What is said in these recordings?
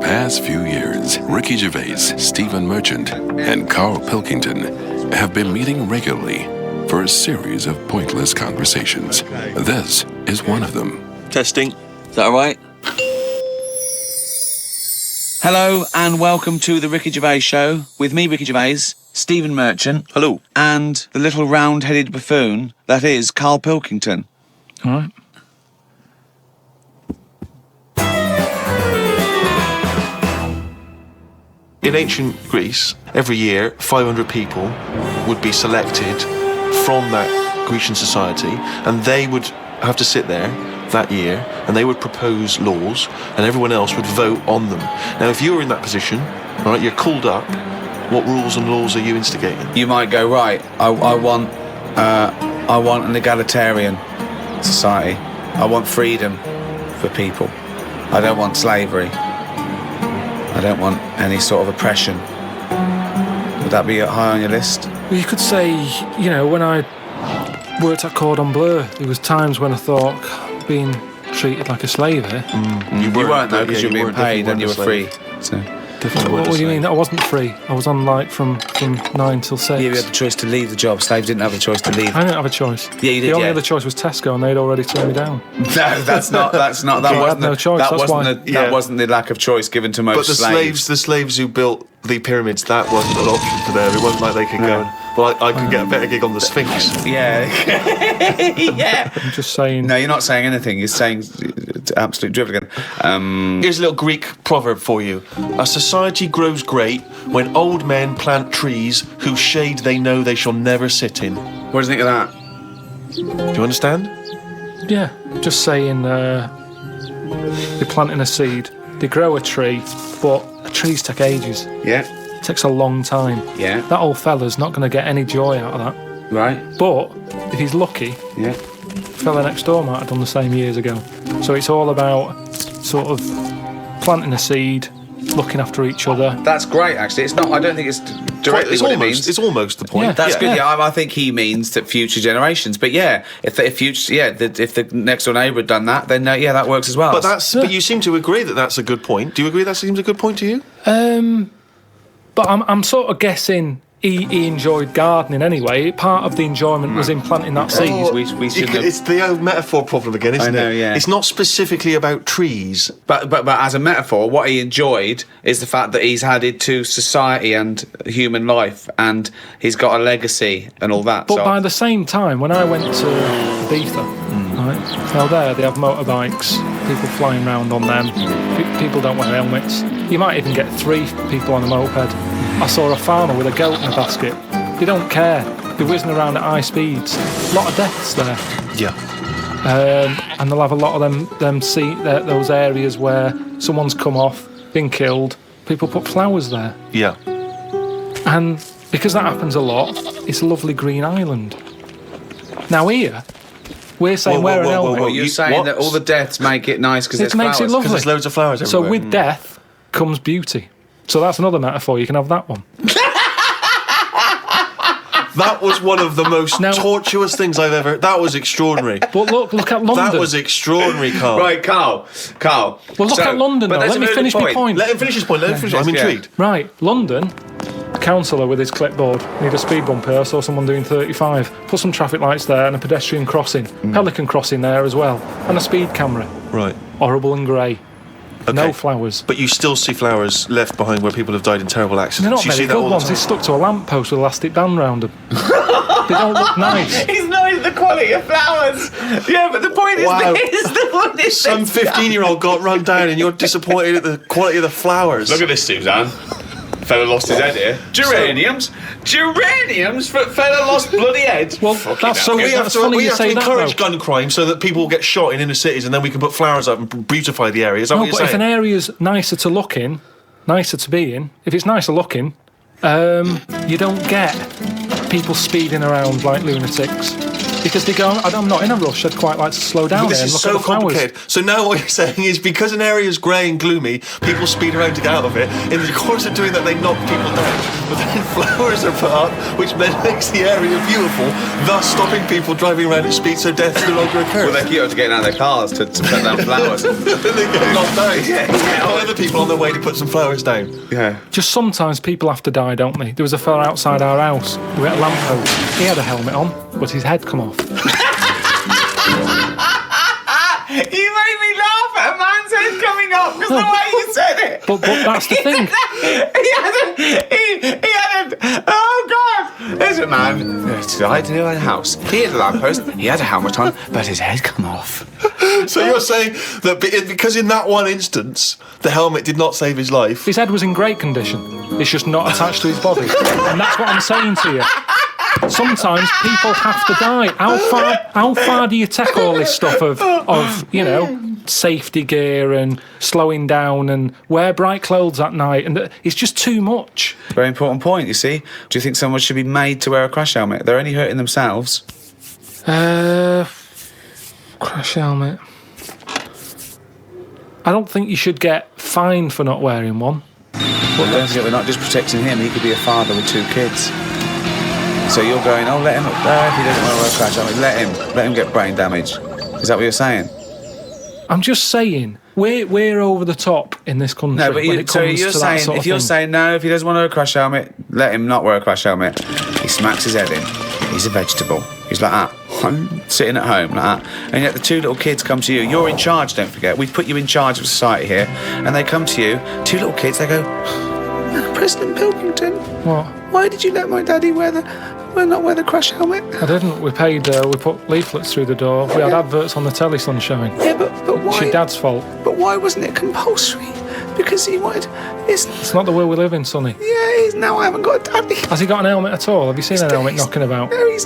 past few years, Ricky Gervais, Stephen Merchant, and Carl Pilkington have been meeting regularly for a series of pointless conversations. This is one of them. Testing. Is that all right? Hello and welcome to the Ricky Gervais Show with me, Ricky Gervais, Stephen Merchant. Hello. And the little round-headed buffoon that is Carl Pilkington. All right. In ancient Greece, every year 500 people would be selected from that Grecian society, and they would have to sit there that year and they would propose laws and everyone else would vote on them. Now, if you were in that position, all right, you're called up, what rules and laws are you instigating? You might go, right, I want an egalitarian society. I want freedom for people. I don't want slavery. I don't want any sort of oppression. Would that be high on your list? Well, you could say, you know, when I worked at Cordon Bleu, there was times when I thought being treated like a slave here. You weren't though, because you were being paid and you were free. So. What do you mean? I wasn't free. I was on like from 9 till 6. Yeah, you had the choice to leave the job. Slaves didn't have the choice to leave. I didn't have a choice. Yeah, you did. The only other choice was Tesco, and they'd already turned me down. No, that's not. That wasn't no choice. That wasn't the lack of choice given to most slaves. The slaves who built the pyramids, that wasn't an option for them. It wasn't like they could go and, well, I could get a better gig on the Sphinx. Yeah. Yeah. I'm just saying. No, you're not saying anything. You're saying absolute drivel again. Here's a little Greek proverb for you. A society grows great when old men plant trees whose shade they know they shall never sit in. What do you think of that? Do you understand? Yeah, just saying. They're planting a seed. They grow a tree, but trees take ages. Yeah. It takes a long time. Yeah. That old fella's not going to get any joy out of that. Right. But if he's lucky, yeah, the fella next door might have done the same years ago. So it's all about sort of planting a seed, looking after each other. That's great, actually. It's not. I don't think it's directly what it means. It's almost the point. Yeah. That's good. Yeah, I think he means that future generations. But yeah, if the next door neighbour had done that, then yeah, that works as well. But but you seem to agree that that's a good point. Do you agree that seems a good point to you? But I'm sort of guessing he enjoyed gardening anyway. Part of the enjoyment was in planting that seed. We should have... It's the old metaphor problem again, isn't it? I know, yeah. It's not specifically about trees. But as a metaphor, what he enjoyed is the fact that he's added to society and human life, and he's got a legacy and all that. But by the same time, when I went to Ibiza, right, now there they have motorbikes, people flying around on them, people don't wear helmets. You might even get 3 people on a moped. I saw a farmer with a goat in a basket. They don't care. They're whizzing around at high speeds. A lot of deaths there. Yeah. And they'll have a lot of them see those areas where someone's come off, been killed. People put flowers there. Yeah. And because that happens a lot, it's a lovely green island. Now here, we're saying wear an helmet. You're saying that all the deaths make it nice because there's flowers. It makes it lovely. Because there's loads of flowers everywhere. So with death comes beauty. So that's another metaphor. You can have that one. That was one of the most tortuous things I've ever... That was extraordinary. But look at London. That was extraordinary, Carl. Right, Carl. Well, look at London, though. Let me finish my point. Let him finish his point. I'm intrigued. Right, London, a councillor with his clipboard, need a speed bump here. I saw someone doing 35. Put some traffic lights there and a pedestrian crossing. Pelican crossing there as well. And a speed camera. Right. Horrible and grey. Okay. No flowers. But you still see flowers left behind where people have died in terrible accidents. They're not very good ones. He's stuck to a lamppost with elastic band round them. They don't look nice. He's knowing the quality of flowers. Yeah, but the point is this. Some 15-year-old got run down and you're disappointed at the quality of the flowers. Look at this, Suzanne. Fella lost his head here. Geraniums? Fella lost bloody head. Well, so we have to encourage gun crime so that people get shot in inner cities and then we can put flowers up and beautify the area. Is that what you're saying? But if an area's nicer to look in, nicer to be in, if it's nicer looking, you don't get people speeding around like lunatics. Because they go, I'm not in a rush, I'd quite like to slow down this and is look so at the flowers. Complicated. So now what you're saying is because an area is grey and gloomy, people speed around to get out of it. In the course of doing that, they knock people down. but then flowers are put up, which then makes the area beautiful, thus stopping people driving around at speed so death no longer occurs. Well, they're cute to getting out of their cars to put down flowers. Then they get knocked down. Yeah. Other people on their way to put some flowers down. Yeah. Just sometimes people have to die, don't they? There was a fella outside our house who had a lamppost. He had a helmet on, but his head come off. You made me laugh at a man's head coming off because the way you said it. But that's the thing. He had a, oh God. There's a man tried to do a house. He had a lamppost, he had a helmet on, but his head come off. So you're saying that because in that one instance, the helmet did not save his life. His head was in great condition. It's just not attached to his body. And that's what I'm saying to you. Sometimes people have to die. How far do you take all this stuff of safety gear and slowing down and wear bright clothes at night? And it's just too much. Very important point, you see. Do you think someone should be made to wear a crash helmet? They're only hurting themselves. Crash helmet. I don't think you should get fined for not wearing one. But don't forget, we're not just protecting him. He could be a father with 2 kids. So you're going, let him, if he doesn't want to wear a crash helmet, let him get brain damage. Is that what you're saying? I'm just saying, we're over the top in this country. No, but when it comes to that sort of if you're thing. saying no, if he doesn't want to wear a crash helmet, let him not wear a crash helmet. He smacks his head in. He's a vegetable. He's like that, sitting at home like that. And yet the 2 little kids come to you. You're in charge, don't forget. We've put you in charge of society here. And they come to you, 2 little kids, they go, President Pilkington, What? why did you let my daddy not wear the crash helmet? I didn't. We paid. We put leaflets through the door. We had adverts on the telly, Sunshine. Yeah, but why? It's your dad's fault. But why wasn't it compulsory? Because he wanted. It's not the world we live in, Sonny. Yeah, now I haven't got a daddy. Has he got an helmet at all? Have you seen an helmet knocking about? No, he's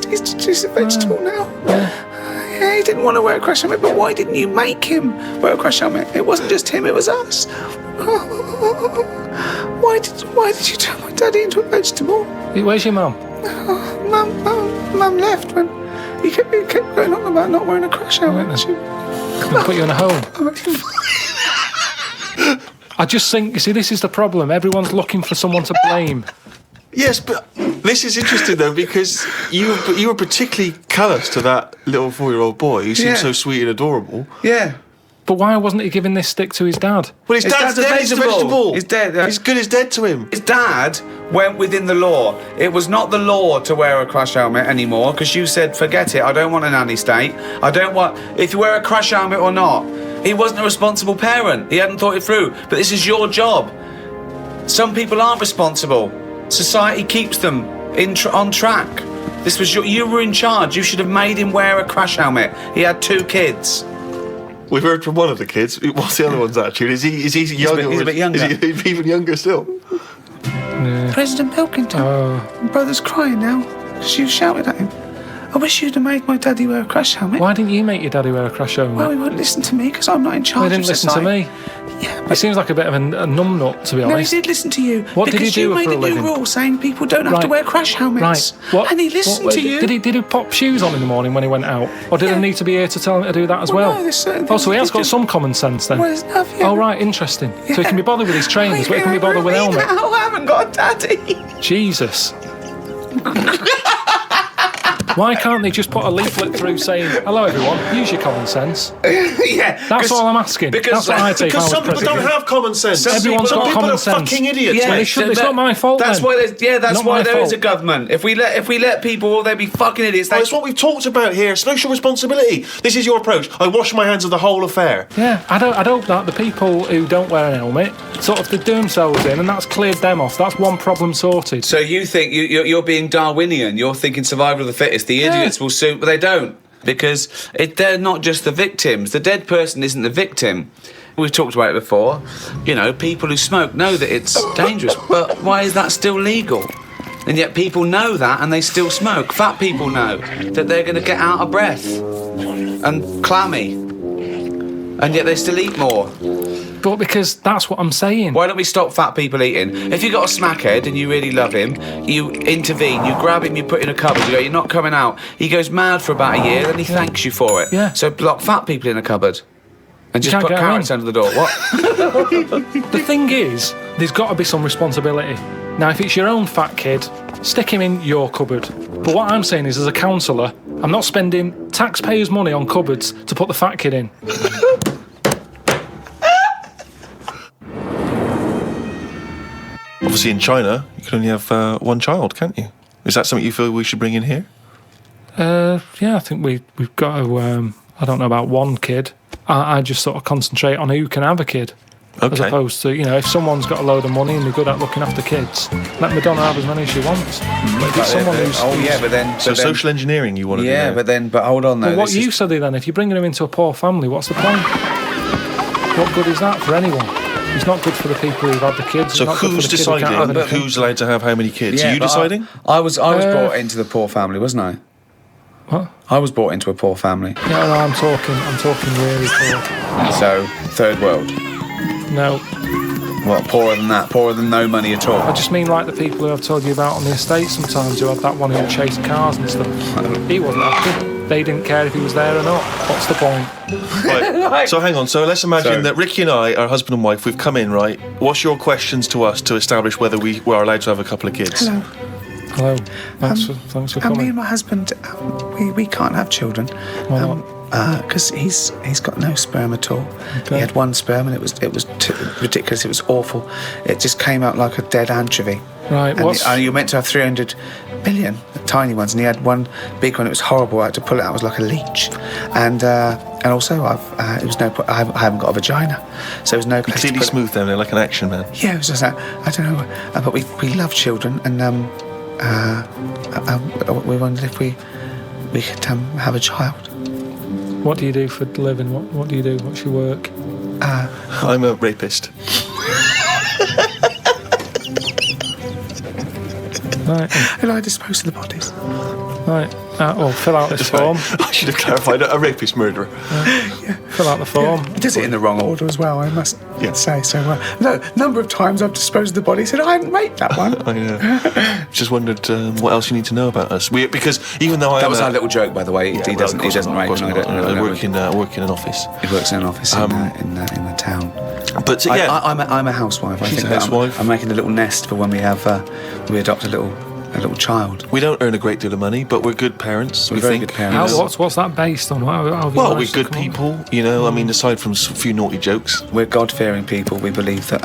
a vegetable now. Yeah, he didn't want to wear a crash helmet, but why didn't you make him wear a crash helmet? It wasn't just him, it was us. Why did you turn my daddy into a vegetable? Where's your mum? Mum left when he kept going on about not wearing a crash helmet. Can we put you in a home? I just think, you see, this is the problem. Everyone's looking for someone to blame. Yes, but this is interesting though because you were particularly callous to that little 4-year-old boy who seemed so sweet and adorable. Yeah. But why wasn't he giving this stick to his dad? Well, his dad's dead. He's a vegetable. He's dead. He's good as dead to him. His dad went within the law. It was not the law to wear a crash helmet anymore because you said, forget it, I don't want a nanny state. I don't want... If you wear a crash helmet or not, he wasn't a responsible parent. He hadn't thought it through. But this is your job. Some people aren't responsible. Society keeps them on track. This was you were in charge. You should have made him wear a crash helmet. He had 2 kids. We've heard from one of the kids. What's the other one's attitude? Is he younger? He's a bit younger. Is he even younger still? Yeah. President Pilkington, my brother's crying now because you shouted at him. I wish you'd have made my daddy wear a crash helmet. Why didn't you make your daddy wear a crash helmet? Well, he wouldn't listen to me because I'm not in charge He didn't of listen society. to me. Yeah, He seems like a bit of a numbnut, to be no, he honest. did listen to you. What did he do because for a you made a living? new rule saying people don't have to wear crash helmets. Right. What, and he listened to you. Did he pop shoes on in the morning when he went out? Or did I need to be here to tell him to do that as well? No, there's certain Oh, things so he has you got just- some common sense then? Well, there's nothing. Oh, right, interesting. So he can be bothered with his trainers, but he can be bothered with helmet. I haven't got a daddy. Jesus. Why can't they just put a leaflet through saying, hello everyone, use your common sense? Yeah. That's all I'm asking. That's what I'd say if I Because was some people president. don't have common sense. Everyone's got people common are sense. fucking idiots. Yeah, mate. It's not my fault That's then. why that's Not why my there is a fault. government. If we let people, well, they'd be fucking idiots. Well, it's what we've talked about here. Social responsibility. This is your approach. I wash my hands of the whole affair. Yeah, I'd hope that the people who don't wear an helmet sort of they do themselves in and that's cleared them off. That's one problem sorted. So you think you're being Darwinian? You're thinking survival of the fittest. The idiots will soon, but they don't. Because they're not just the victims. The dead person isn't the victim. We've talked about it before. You know, people who smoke know that it's dangerous, but why is that still legal? And yet people know that and they still smoke. Fat people know that they're going to get out of breath and clammy. And yet they still eat more. But because that's what I'm saying. Why don't we stop fat people eating? If you've got a smackhead and you really love him, you intervene, you grab him, you put in a cupboard, you go, you're not coming out. He goes mad for about a year, then he thanks you for it. Yeah. So lock fat people in a cupboard. And just can't put get 'em carrots in. under the door. What? The thing is, there's got to be some responsibility. Now, if it's your own fat kid, stick him in your cupboard. But what I'm saying is, as a counsellor, I'm not spending taxpayers' money on cupboards to put the fat kid in. Obviously, in China, you can only have one child, can't you? Is that something you feel we should bring in here? Yeah, I think we've got to. I don't know about one kid. I just sort of concentrate on who can have a kid. Okay. As opposed to, if someone's got a load of money and they're good at looking after kids, let Madonna have as many as she wants. But if it's someone who's... So social engineering you want to do Yeah, now? but hold on though. Well, what use are they then? If you're bringing them into a poor family, what's the point? What good is that for anyone? It's not good for the people who've had the kids. So who's deciding who's allowed to have how many kids? Are you deciding? I was brought into the poor family, wasn't I? What? I was brought into a poor family. Yeah, no, I'm talking really poor. So, third world. No. What, poorer than that? Poorer than no money at all? I just mean like the people who I've told you about on the estate sometimes, who had that one who chased cars and stuff. He wasn't happy. They didn't care if he was there or not. What's the point? Right. So hang on. So let's imagine that Ricky and I are husband and wife. We've come in, right? What's your questions to us to establish whether we are allowed to have a couple of kids? Hello. Thanks for coming. Me and my husband, we can't have children. Because he's got no sperm at all. Okay. He had one sperm and it was ridiculous. It was awful. It just came out like a dead anchovy. Right. And you were meant to have 300 million tiny ones, and he had one big one. It was horrible. I had to pull it out. It was like a leech. And also, I haven't got a vagina, so there was no. Completely smooth down there, like an action man. Yeah, it was just I don't know, but we love children, and we wondered if we could have a child. What do you do for a living? What do you do? What's your work? I'm a rapist. Right. And I dispose of the bodies. Right. Well, fill out this form. I should have clarified. A rapist murderer. Yeah. Fill out the form. He does it in the wrong order as well, I must say. So, no, number of times I've disposed of the body. He said, I hadn't raped that one. I know. Just wondered what else you need to know about us. Because even though that was our little joke, by the way. He doesn't rape. I work in an office. He works in an office in the town. But yeah, I'm a housewife. She's a housewife. I'm making a little nest for when we adopt a little child. We don't earn a great deal of money, but we're good parents. We're very good parents. What's that based on? Well, we're good people, I mean, aside from a few naughty jokes. We're God-fearing people. We believe that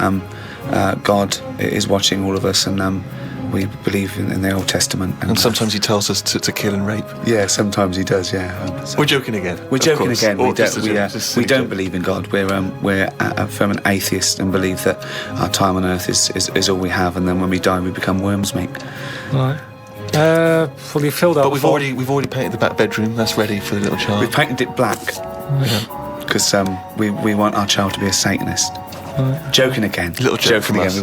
God is watching all of us, and we believe in the Old Testament. And sometimes he tells us to kill and rape. Yeah, sometimes he does, yeah. We're joking again. We're joking again. We don't joke. believe in God. We're firm atheists and believe that our time on earth is all we have, and then when we die, we become worms meat. Right. Well, you filled out. But we've already painted the back bedroom. That's ready for the little child. We've painted it black because we want our child to be a Satanist. Right. Joking again. Little joke from us.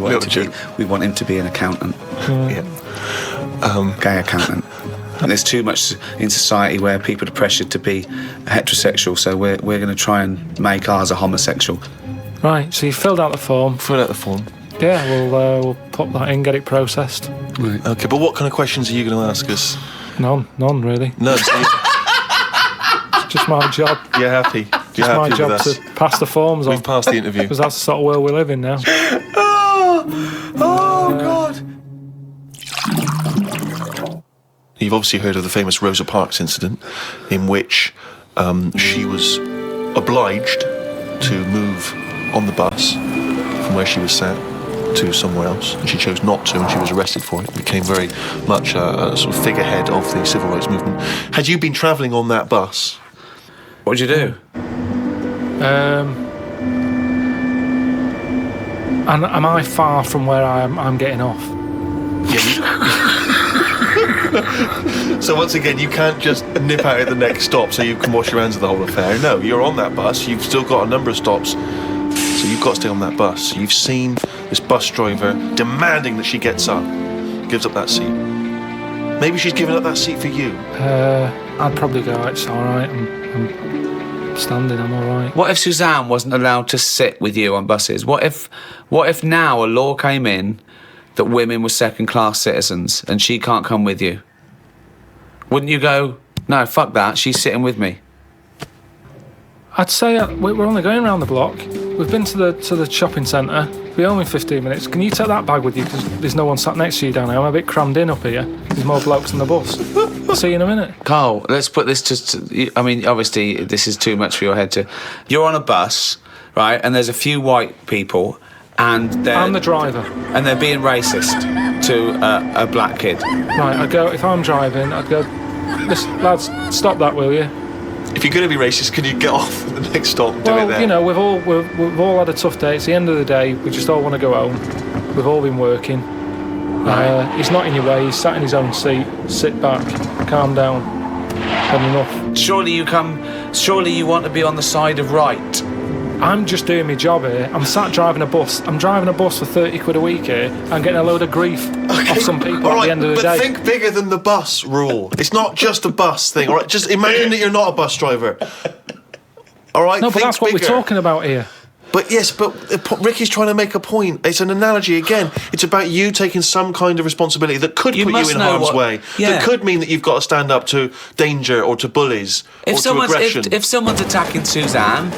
We want him to be an accountant. Right. Yeah. Gay accountant. And there's too much in society where people are pressured to be heterosexual, so we're going to try and make ours a homosexual. Right. So you filled out the form. Fill out the form. Yeah, we'll pop that in, get it processed. Right. Okay, but what kind of questions are you going to ask us? None really. No. It's just my job. You're happy. You're It's my happy job with us. to pass the forms on. We've passed the interview. Because that's the sort of world we live in now. Oh God. You've obviously heard of the famous Rosa Parks incident, in which she was obliged to move on the bus from where she was sat to somewhere else, and she chose not to, and she was arrested for it. It became very much a sort of figurehead of the civil rights movement. Had you been travelling on that bus? What did you do? And am I far from where I'm getting off? So once again, you can't just nip out at the next stop so you can wash your hands of the whole affair. No, you're on that bus. You've still got a number of stops, so you've got to stay on that bus. So you've seen this bus driver demanding that she gets up, gives up that seat. Maybe she's given up that seat for you. I'd probably go, it's all right, I'm standing, I'm all right. What if Suzanne wasn't allowed to sit with you on buses? What if now a law came in that women were second-class citizens and she can't come with you? Wouldn't you go, no, fuck that, she's sitting with me? I'd say we're only going around the block. we've been to the shopping centre. We're home in 15 minutes. Can you take that bag with you? Because there's no one sat next to you down here. I'm a bit crammed in up here. There's more blokes on the bus. I'll see you in a minute. Carl, let's put this I mean, obviously, this is too much for your head to... You're on a bus, right, and there's a few white people, and I'm the driver. And they're being racist to a black kid. Right, I'd go, if I'm driving, I'd go, listen, lads, stop that, will you? If you're going to be racist, can you get off at the next stop and do it there? You know, we've all had a tough day. It's the end of the day. We just all want to go home. We've all been working. He's not in your way. He's sat in his own seat. Sit back. Calm down. Had enough. Surely you want to be on the side of right. I'm just doing my job here. I'm sat driving a bus. I'm driving a bus for 30 quid a week here. I'm getting a load of grief off some people at the end of the day. But think bigger than the bus rule. It's not just a bus thing, all right? Just imagine that you're not a bus driver. All right? No, but that's what we're talking about here. But yes, but Ricky's trying to make a point. It's an analogy again. It's about you taking some kind of responsibility that could put you in harm's way. Yeah. That could mean that you've got to stand up to danger or to bullies or to aggression. If someone's attacking Suzanne,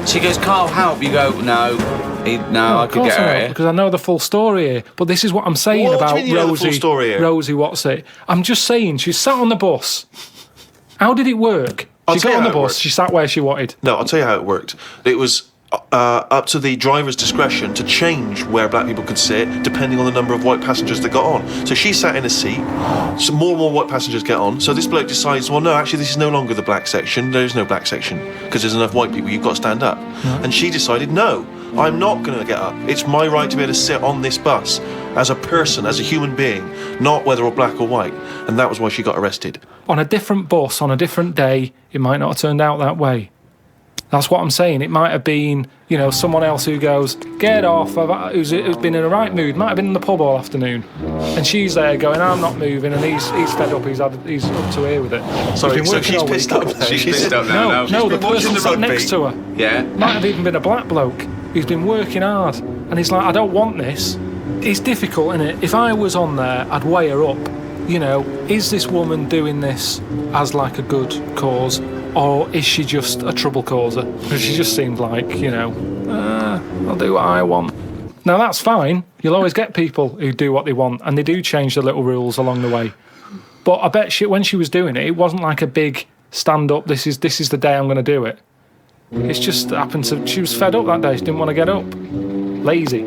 she goes, "Carl, help!" You go, "No, I could get her here." Because I know the full story here. But this is what I'm saying about Rosie. Rosie, what's it? I'm just saying she sat on the bus. How did it work? She got on the bus. She sat where she wanted. No, I'll tell you how it worked. It was up to the driver's discretion to change where black people could sit depending on the number of white passengers that got on. So she sat in a seat, so more and more white passengers get on, so this bloke decides, well no, actually this is no longer the black section, there's no black section because there's enough white people, you've got to stand up. And she decided, no, I'm not going to get up. It's my right to be able to sit on this bus as a person, as a human being, not whether or black or white. And that was why she got arrested. On a different bus, on a different day, it might not have turned out that way. That's what I'm saying. It might have been, you know, someone else who goes, get off, who's been in a right mood, might have been in the pub all afternoon. And she's there going, I'm not moving, and he's fed up, he's up to here with it. Sorry, so she's pissed up now. She's pissed up now. No, the person sat next to her. Yeah. Might have even been a black bloke who's been working hard. And he's like, I don't want this. It's difficult, isn't it? If I was on there, I'd weigh her up. You know, is this woman doing this as like a good cause? Or is she just a trouble causer? Because she just seemed like, you know, I'll do what I want. Now, that's fine. You'll always get people who do what they want, and they do change the little rules along the way. But I bet when she was doing it, it wasn't like a big stand-up, this is the day I'm going to do it. It's just happened to... She was fed up that day. She didn't want to get up. Lazy.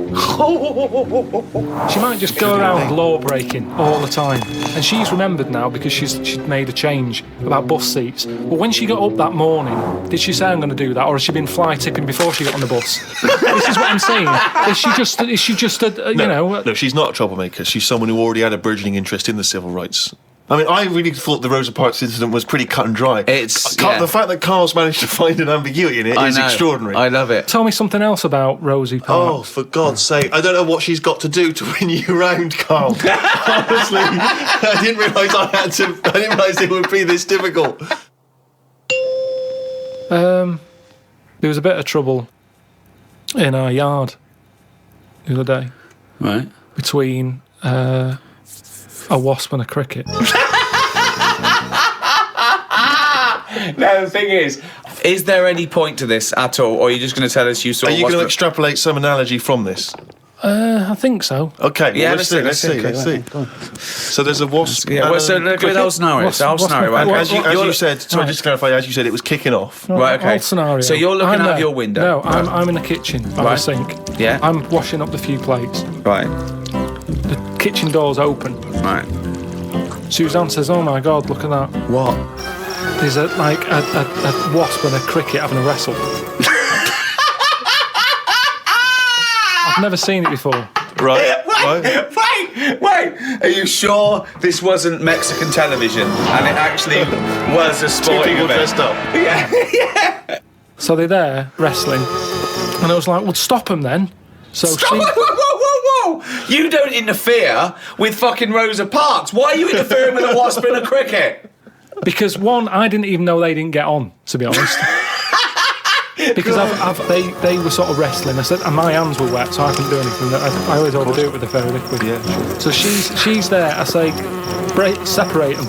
She might just go around law breaking all the time, and she's remembered now because she'd made a change about bus seats. But when she got up that morning, did she say I'm going to do that, or has she been fly tipping before she got on the bus? This is what I'm saying. Is she just you know? No, she's not a troublemaker. She's someone who already had a burgeoning interest in the civil rights. I mean, I really thought the Rosa Parks incident was pretty cut and dry. The fact that Carl's managed to find an ambiguity in it is extraordinary. I love it. Tell me something else about Rosie Parks. Oh, for God's sake. I don't know what she's got to do to win you round, Carl. Honestly, I didn't realise it would be this difficult. There was a bit of trouble in our yard the other day. Right. Between... a wasp and a cricket. Now, the thing is there any point to this at all, or are you just going to tell us you saw... Are you going to extrapolate some analogy from this? I think so. Okay, yeah, let's see. So there's a wasp. Yeah, so look at the whole scenario. As you said, sorry, just to clarify, as you said, it was kicking off. Right, okay. Scenario. So you're looking out of your window. No, I'm in the kitchen by the sink. Yeah. I'm washing up the few plates. Right. The kitchen door's open. Right. Suzanne says, "Oh my God, look at that! What? There's a wasp and a cricket having a wrestle." I've never seen it before. Right. Wait! Are you sure this wasn't Mexican television and it actually was a sporting event? Dressed up. Yeah. So they're there wrestling, and I was like, "Well, stop them then." So Whoa! You don't interfere with fucking Rosa Parks. Why are you interfering with a wasp and a cricket? Because one, I didn't even know they didn't get on, to be honest. Because they were sort of wrestling. I said, and my hands were wet, so I couldn't do anything. I always overdo it with the fairy liquid. Yeah, sure. So she's there. I say, separate them.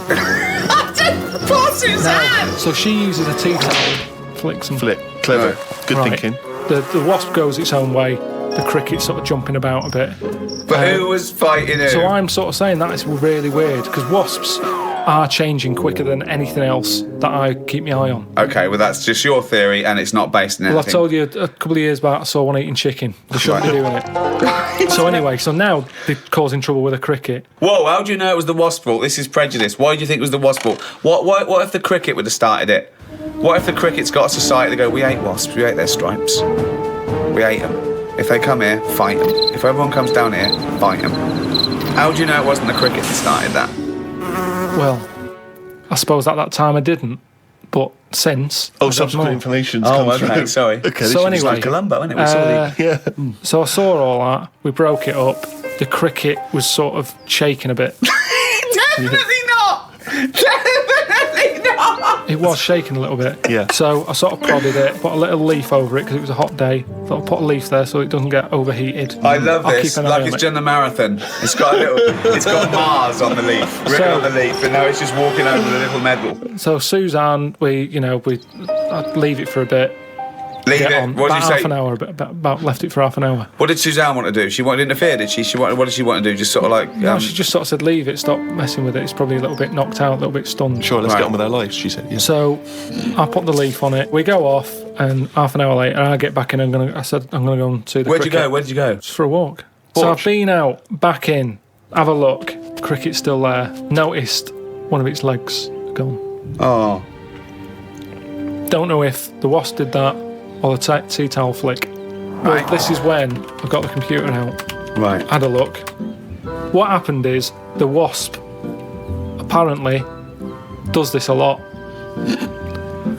Poor Suzanne! So she uses a tea towel, flicks them. Clever. Good thinking. the wasp goes its own way. The cricket's sort of jumping about a bit. But who was fighting who? So I'm sort of saying that is really weird because wasps are changing quicker than anything else that I keep my eye on. Okay, well that's just your theory and it's not based on anything. Well, I told you a couple of years back I saw one eating chicken. They shouldn't be doing it. So anyway, so now they're causing trouble with a cricket. Whoa, how do you know it was the wasp fault? This is prejudice. Why do you think it was the wasp fault? What if the cricket would have started it? What if the cricket's got a society to go, we hate wasps, we hate their stripes. We hate them. If they come here, fight them. If everyone comes down here, fight them. How do you know it wasn't the cricket that started that? Well, I suppose at that time I didn't, but since... Subsequent information's Oh, come okay, through. sorry. Okay, So this anyway, is Like Columbo, isn't it? We saw the... So I saw all that, we broke it up, the cricket was sort of shaking a bit. Definitely not! Definitely not! It was shaking a little bit. Yeah. So I sort of prodded it, put a little leaf over it because it was a hot day. Thought I'd put a leaf there so it doesn't get overheated. I love I'll this. keep an eye Like on it's it. done the marathon. It's got a little. It's got Mars on the leaf, written So- on the leaf, and now it's just walking over the little medal. So Suzanne, I'd leave it for a bit. Leave Get it. on. What did About you half say? an hour, about left it for half an hour. What did Suzanne want to do? She wanted to interfere, did she? What did she want to do? Just sort of like. No, she just sort of said, leave it, stop messing with it. It's probably a little bit knocked out, a little bit stunned. Sure, let's Right. get on with our lives, she said. Yeah. So I put the leaf on it. We go off, and half an hour later, I get back in. I said, I'm going to go and see the Where'd you cricket. go? Where did you go? Just for a walk. So I've been out, back in, have a look. Cricket's still there. Noticed one of its legs gone. Oh. Don't know if the wasp did that or the tea towel flick. Well, this is when I got the computer out, Right. had a look. What happened is the wasp apparently does this a lot,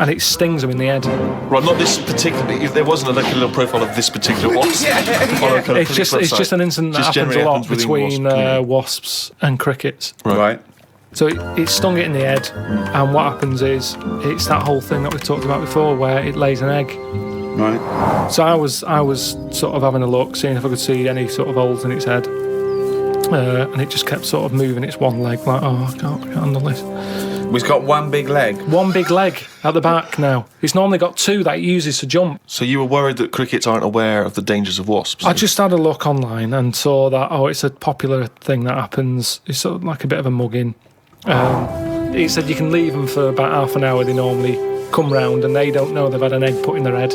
and it stings them in the head. Right, not this particular. If there wasn't a little profile of this particular wasp. On a kind of It's just an incident that Just happens a generally lot happens within between wasp community. wasps and crickets. Right. So it stung it in the head, and what happens is it's that whole thing that we talked about before, where it lays an egg. Right. So I was sort of having a look, seeing if I could see any sort of holes in its head, and it just kept sort of moving its one leg, like, I can't handle this. We've got one big leg. One big leg at the back now. It's normally got two that it uses to jump. So you were worried that crickets aren't aware of the dangers of wasps? I just had a look online and saw that, it's a popular thing that happens. It's sort of like a bit of a mugging. It said you can leave them for about half an hour. They normally come round and they don't know they've had an egg put in their head.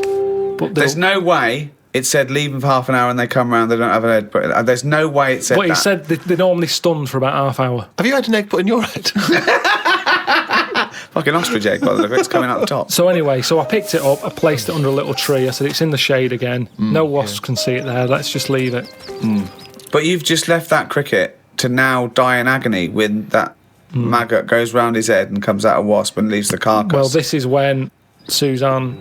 But There's no way it said leave them for half an hour and they come round, they don't have an head. But there's no way it said But that. it said they're normally stunned for about half hour. Have you had an egg put in your head? Fucking ostrich egg, by the look of it. It's coming out the top. So anyway, I picked it up, I placed it under a little tree. I said, it's in the shade again. No wasps can see it there. Let's just leave it. But you've just left that cricket to now die in agony when that maggot goes round his head and comes out a wasp and leaves the carcass. Well, this is when Suzanne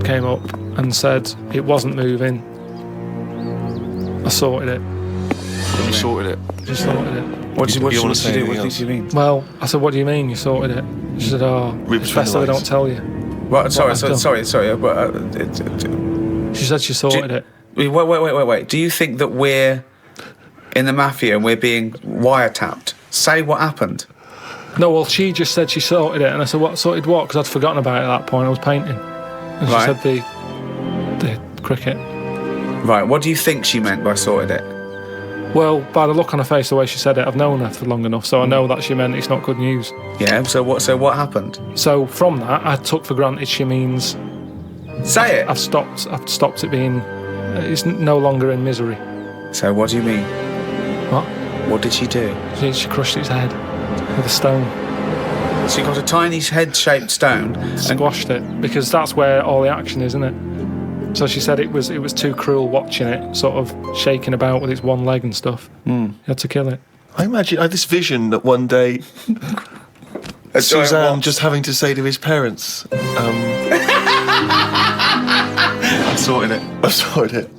came up and said it wasn't moving. I sorted it. You sorted it. Just sorted it. What did you you wanna say do? anything What else? did you mean? Well, I said, what do you mean you sorted it? She said, Read it's between best the that I lines. don't tell you. What, sorry. She said she sorted it. Wait. Do you think that we're in the mafia and we're being wiretapped? Say what happened. No, well, she just said she sorted it. And I said, what, sorted what? Because I'd forgotten about it at that point. I was painting. And she Right. said the cricket. Right, what do you think she meant by sorted it? Well, by the look on her face, the way she said it, I've known her for long enough, so I know that she meant it's not good news. Yeah, so what happened? So from that, I took for granted she means Say it. I've stopped it being, it's no longer in misery. So what do you mean? What? What did she do? She crushed its head with a stone, She got a tiny head-shaped stone and squashed it, because that's where all the action is, isn't it? So she said it was too cruel watching it sort of shaking about with its one leg and stuff. You had to kill it. I imagine I had this vision that one day Suzanne just having to say to his parents, I've sorted it.